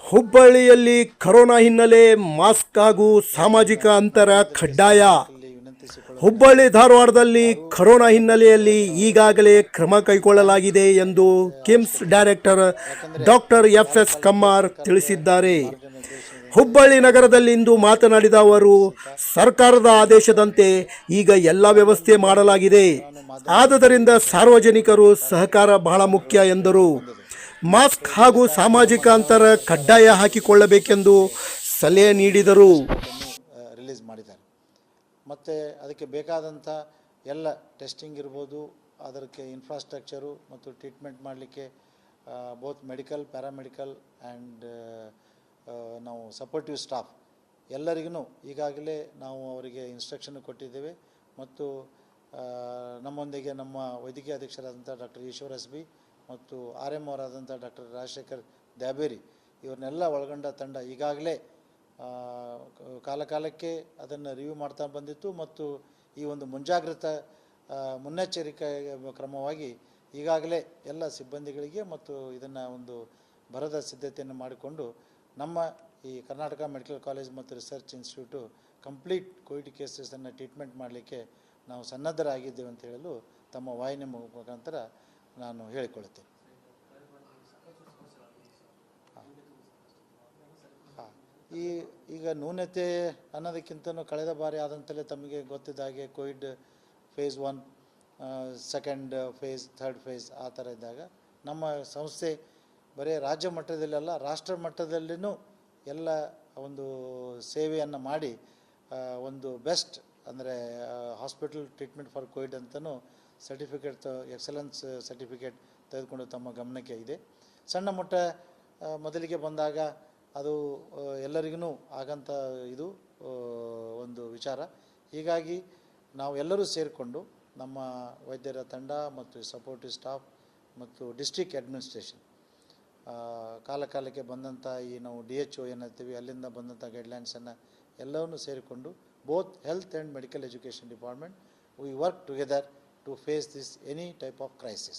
ಹುಬ್ಬಳ್ಳಿಯಲ್ಲಿ ಕೊರೋನಾ ಹಿನ್ನೆಲೆ ಮಾಸ್ಕ್ ಹಾಗೂ ಸಾಮಾಜಿಕ ಅಂತರ ಕಡ್ಡಾಯ. ಹುಬ್ಬಳ್ಳಿ ಧಾರವಾಡದಲ್ಲಿ ಕೊರೋನಾ ಹಿನ್ನೆಲೆಯಲ್ಲಿ ಈಗಾಗಲೇ ಕ್ರಮ ಕೈಗೊಳ್ಳಲಾಗಿದೆ ಎಂದು ಕಿಮ್ಸ್ ಡೈರೆಕ್ಟರ್ ಡಾಕ್ಟರ್ ಎಫ್.ಎಸ್. ಕಮ್ಮಾರ್ ತಿಳಿಸಿದ್ದಾರೆ. ಹುಬ್ಬಳ್ಳಿ ನಗರದಲ್ಲಿಂದು ಮಾತನಾಡಿದ ಅವರು, ಸರ್ಕಾರದ ಆದೇಶದಂತೆ ಈಗ ಎಲ್ಲ ವ್ಯವಸ್ಥೆ ಮಾಡಲಾಗಿದೆ. ಆದ್ದರಿಂದ ಸಾರ್ವಜನಿಕರು ಸಹಕಾರ ಬಹಳ ಮುಖ್ಯ ಎಂದರು. ಮಾಸ್ಕ್ ಹಾಗೂ ಸಾಮಾಜಿಕ ಅಂತರ ಕಡ್ಡಾಯ ಹಾಕಿಕೊಳ್ಳಬೇಕೆಂದು ಸಲಹೆ ನೀಡಿದರು. ರಿಲೀಸ್ ಮಾಡಿದ್ದಾರೆ. ಮತ್ತು ಅದಕ್ಕೆ ಬೇಕಾದಂಥ ಎಲ್ಲ ಟೆಸ್ಟಿಂಗ್ ಇರ್ಬೋದು, ಅದಕ್ಕೆ ಇನ್ಫ್ರಾಸ್ಟ್ರಕ್ಚರು ಮತ್ತು ಟ್ರೀಟ್ಮೆಂಟ್ ಮಾಡಲಿಕ್ಕೆ ಬೋತ್ ಮೆಡಿಕಲ್, ಪ್ಯಾರಾಮೆಡಿಕಲ್ ಆ್ಯಂಡ್ ನಾವು ಸಪೋರ್ಟಿವ್ ಸ್ಟಾಫ್ ಎಲ್ಲರಿಗೂ ಈಗಾಗಲೇ ನಾವು ಅವರಿಗೆ ಇನ್ಸ್ಟ್ರಕ್ಷನ್ ಕೊಟ್ಟಿದ್ದೇವೆ. ಮತ್ತು ನಮ್ಮೊಂದಿಗೆ ನಮ್ಮ ವೈದ್ಯಕೀಯ ಅಧೀಕ್ಷರಾದಂಥ ಡಾಕ್ಟರ್ ಈಶ್ವರ್ ಎಸ್ ಬಿ ಮತ್ತು RM ಅವರಾದಂಥ ಡಾಕ್ಟರ್ ರಾಜಶೇಖರ್ ದ್ಯಾಬೇರಿ ಇವ್ರನ್ನೆಲ್ಲ ಒಳಗೊಂಡ ತಂಡ ಈಗಾಗಲೇ ಕಾಲಕಾಲಕ್ಕೆ ಅದನ್ನು ರಿವ್ಯೂ ಮಾಡ್ತಾ ಬಂದಿತ್ತು. ಮತ್ತು ಈ ಒಂದು ಮುಂಜಾಗ್ರತಾ ಮುನ್ನೆಚ್ಚರಿಕೆ ಕ್ರಮವಾಗಿ ಈಗಾಗಲೇ ಎಲ್ಲ ಸಿಬ್ಬಂದಿಗಳಿಗೆ ಮತ್ತು ಇದನ್ನು ಒಂದು ಬರದ ಸಿದ್ಧತೆಯನ್ನು ಮಾಡಿಕೊಂಡು ನಮ್ಮ ಈ ಕರ್ನಾಟಕ ಮೆಡಿಕಲ್ ಕಾಲೇಜ್ ಮತ್ತು ರಿಸರ್ಚ್ ಇನ್ಸ್ಟಿಟ್ಯೂಟು ಕಂಪ್ಲೀಟ್ ಕೋವಿಡ್ ಕೇಸಸನ್ನು ಟ್ರೀಟ್ಮೆಂಟ್ ಮಾಡಲಿಕ್ಕೆ ನಾವು ಸನ್ನದ್ಧರಾಗಿದ್ದೇವೆ ಅಂತ ಹೇಳಲು ತಮ್ಮ ವಾಹಿನಿ ಮುಖಾಂತರ ನಾನು ಹೇಳಿಕೊಳ್ಳುತ್ತೇನೆ. ಈಗ ನ್ಯೂನತೆ ಅನ್ನೋದಕ್ಕಿಂತಲೂ ಕಳೆದ ಬಾರಿ ಆದಂತಲೇ ತಮಗೆ ಗೊತ್ತಿದ್ದ ಹಾಗೆ Covid phase 1, second phase, third phase ಆ ಥರ ಇದ್ದಾಗ ನಮ್ಮ ಸಂಸ್ಥೆ ಬರೀ ರಾಜ್ಯ ಮಟ್ಟದಲ್ಲೆಲ್ಲ ರಾಷ್ಟ್ರ ಮಟ್ಟದಲ್ಲಿಯೂ ಎಲ್ಲ ಒಂದು ಸೇವೆಯನ್ನು ಮಾಡಿ ಒಂದು ಬೆಸ್ಟ್ ಅಂದರೆ ಹಾಸ್ಪಿಟಲ್ ಟ್ರೀಟ್ಮೆಂಟ್ ಫಾರ್ ಕೋವಿಡ್ ಅಂತಲೂ ಸರ್ಟಿಫಿಕೇಟ್, ಎಕ್ಸಲೆನ್ಸ್ ಸರ್ಟಿಫಿಕೇಟ್ ತೆಗೆದುಕೊಂಡು ತಮ್ಮ ಗಮನಕ್ಕೆ ಇದೆ. ಸಣ್ಣ ಮಟ್ಟ ಮೊದಲಿಗೆ ಬಂದಾಗ ಅದು ಎಲ್ಲರಿಗೂ ಆಗಂಥ ಇದು ಒಂದು ವಿಚಾರ. ಹೀಗಾಗಿ ನಾವು ಎಲ್ಲರೂ ಸೇರಿಕೊಂಡು ನಮ್ಮ ವೈದ್ಯರ ತಂಡ ಮತ್ತು ಸಪೋರ್ಟಿವ್ ಸ್ಟಾಫ್ ಮತ್ತು ಡಿಸ್ಟ್ರಿಕ್ಟ್ ಅಡ್ಮಿನಿಸ್ಟ್ರೇಷನ್ ಕಾಲಕಾಲಕ್ಕೆ ಬಂದಂಥ ಈ ನಾವು DHO ಏನಂತೀವಿ ಅಲ್ಲಿಂದ ಬಂದಂಥ ಗೈಡ್ಲೈನ್ಸನ್ನು ಎಲ್ಲವನ್ನೂ ಸೇರಿಕೊಂಡು both health and medical education department we work together to face this any type of crisis.